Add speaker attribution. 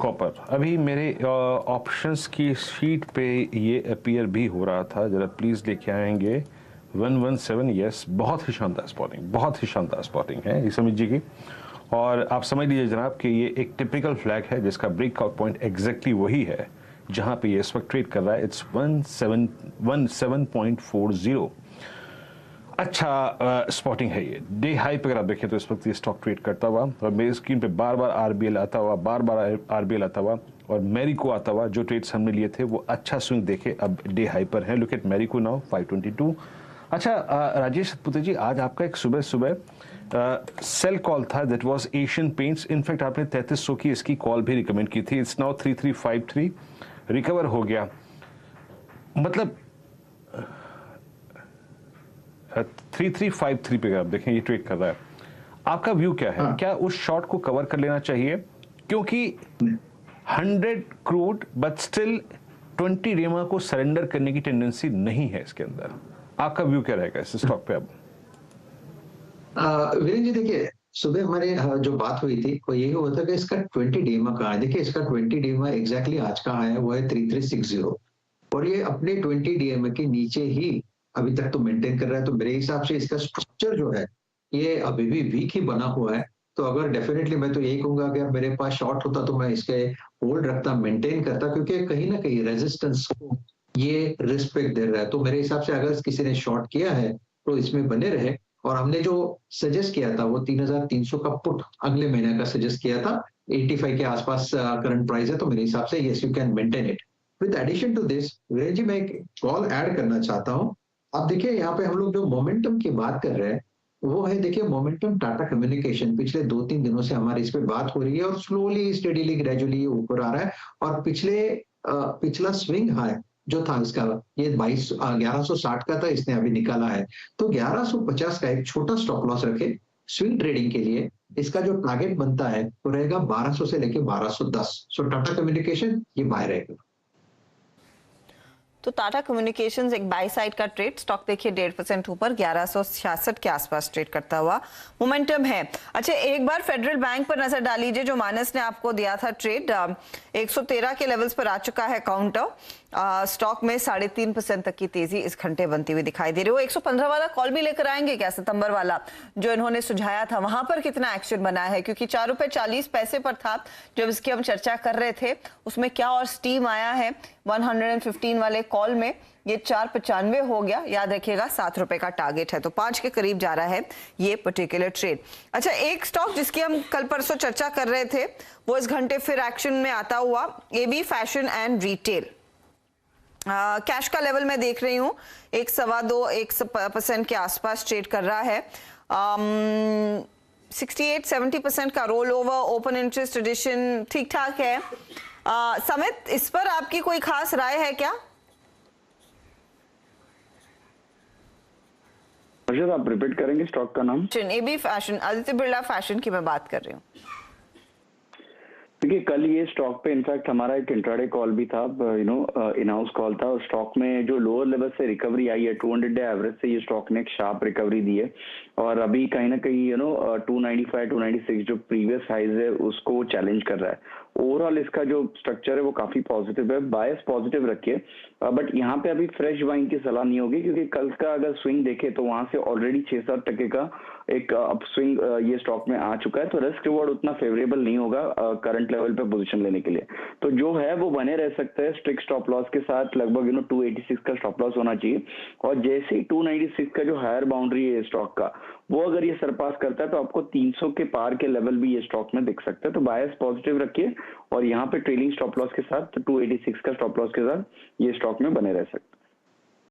Speaker 1: Copper अभी मेरे options की शीट पे ये अपीयर भी हो रहा था, जरा प्लीज़ लेके आएंगे 117। यस, बहुत ही शानदार स्पॉटिंग, बहुत ही शानदार स्पॉटिंग है इस समीर जी की। और आप समझ लीजिए जनाब कि ये एक टिपिकल फ्लैग है जिसका ब्रेकआउट पॉइंट एग्जैक्टली वही है जहां पे ये इस वक्त ट्रेड कर रहा है। इट्स 17.40। अच्छा स्पॉटिंग है ये। डे हाई पे अगर आप देखें तो इस वक्त ये स्टॉक ट्रेड करता हुआ, और मेरी स्क्रीन पे बार बार आरबीएल आता हुआ, बार बार आरबीएल आता हुआ, और मैरिको आता हुआ। जो ट्रेड्स हमने लिए थे वो अच्छा स्विंग देखे अब डे हाई पर है। Look at Marico now 522। अच्छा राजेश सतपुते जी, आज आपका एक सुबह सुबह सेल कॉल था, that was Asian paints. In fact आपने 3300 की इसकी कॉल भी रिकमेंड की थी। इट्स नाउ 3353, रिकवर हो गया। मतलब 3353 पे आप देखें ये ट्रेड कर रहा है। आपका व्यू क्या है? क्या उस शॉट को कवर कर लेना चाहिए? क्योंकि 100 क्रूड बट स्टिल 20 रेमा को सरेंडर करने की टेंडेंसी नहीं है इसके अंदर। आपका व्यू क्या रहेगा इस स्टॉक पे अब?
Speaker 2: वीरेंद्र जी देखिए, सुबह हमारे जो बात हुई थी वो यही हुआ था कि इसका 20 डीमा कहाँ है। देखिए इसका 20 डीमा एग्जैक्टली आज का है वो है 3360, और ये अपने 20 डीएमए के नीचे ही अभी तक तो मेंटेन कर रहा है। तो मेरे हिसाब से इसका स्ट्रक्चर जो है ये अभी भी वीक ही बना हुआ है। तो अगर डेफिनेटली मैं तो यही कहूंगा कि अगर मेरे पास शॉर्ट होता तो मैं इसके होल्ड रखता, मेंटेन करता, क्योंकि कहीं ना कहीं रेजिस्टेंस को ये रिस्पेक्ट दे रहा है। तो मेरे हिसाब से अगर किसी ने शॉर्ट किया है तो इसमें बने रहे। और हमने जो सजेस्ट किया था वो 3300 का पुट अगले महीने का सजेस्ट किया था। 85 के आसपास करंट प्राइस है, तो मेरे हिसाब से yes you can maintain it. With addition to this Virendra ji, मैं एक कॉल ऐड करना चाहता हूँ। अब देखिए यहाँ पे हम लोग जो मोमेंटम की बात कर रहे हैं वो है, देखिए मोमेंटम टाटा कम्युनिकेशन पिछले 2-3 दिनों से हमारी इस पे बात हो रही है और स्लोली स्टेडीली ग्रेजुअली ऊपर आ रहा है। और पिछला स्विंग हाई जो था इसका ये 1160 का था, इसने अभी निकाला है। तो 1150 का एक छोटा स्टॉप लॉस रखे स्विंग ट्रेडिंग के लिए। इसका जो टारगेट बनता है वो रहेगा 1200 से लेके 1210। सो टाटा कम्युनिकेशन ये बाय रहेगा।
Speaker 3: तो टाटा कम्युनिकेशंस एक बाई साइड का ट्रेड, स्टॉक देखिए 1.5% ऊपर 1166 के आसपास ट्रेड करता हुआ मोमेंटम है। अच्छा, एक बार फेडरल बैंक पर नजर डालीजिए, जो मानस ने आपको दिया था ट्रेड 113 के लेवल्स पर आ चुका है काउंटर। स्टॉक में 3.5% तक की तेजी इस घंटे बनती हुई दिखाई दे रही है। वो 115 वाला कॉल भी लेकर आएंगे क्या, सितंबर वाला जो इन्होंने सुझाया था, वहां पर कितना एक्शन बना है? क्योंकि 4 रुपए 40 पैसे पर था जब इसकी हम चर्चा कर रहे थे, उसमें क्या और स्टीम आया है 115 वाले कॉल में। ये 4.95 हो गया, याद रखिएगा 7 रुपए का टारगेट है, तो 5 के करीब जा रहा है ये पर्टिकुलर ट्रेड। अच्छा, एक स्टॉक जिसकी हम कल परसों चर्चा कर रहे थे वो इस घंटे फिर एक्शन में आता हुआ, AB fashion and retail. Cash का लेवल मैं देख रही हूँ 1.25-1% के आसपास ट्रेड कर रहा है। 68-70% का roll over, open interest addition ठीक ठाक है। समित, इस पर आपकी कोई खास राय है क्या?
Speaker 4: आप रिपीट करेंगे स्टॉक का नाम?
Speaker 3: AB fashion, Aditya Birla fashion की मैं बात कर रही हूँ।
Speaker 4: देखिए कल ये स्टॉक पे इनफैक्ट हमारा एक इंट्राडे कॉल भी था, इन हाउस कॉल था, और स्टॉक में जो लोअर लेवल से रिकवरी आई है 200 डे एवरेज से ये स्टॉक ने एक शार्प रिकवरी दी है। और अभी कहीं ना कहीं 295-296 जो प्रीवियस हाइज है उसको चैलेंज कर रहा है। ओवरऑल इसका जो स्ट्रक्चर है वो काफी पॉजिटिव है, बायस पॉजिटिव रखिए, बट यहाँ पे अभी फ्रेश बाइंग की सलाह नहीं होगी, क्योंकि कल का अगर स्विंग देखे तो वहां से ऑलरेडी 6-7% का एक अप स्विंग ये स्टॉक में आ चुका है। तो रिस्क रिवॉर्ड उतना फेवरेबल नहीं होगा करंट लेवल पे पोजीशन लेने के लिए। तो जो है वो बने रह सकते हैं स्ट्रिक्ट स्टॉप लॉस के साथ, लगभग 286 का स्टॉप लॉस होना चाहिए। और जैसे ही 296 का जो हायर बाउंड्री है स्टॉक का, वो अगर ये सरपास करता है तो आपको 300 के पार के लेवल भी ये स्टॉक में दिख सकता है। तो बायस पॉजिटिव रखिए, और यहाँ पे ट्रेलिंग स्टॉप लॉस के साथ 286 का स्टॉप लॉस के साथ ये स्टॉक में बने रह सकते हैं।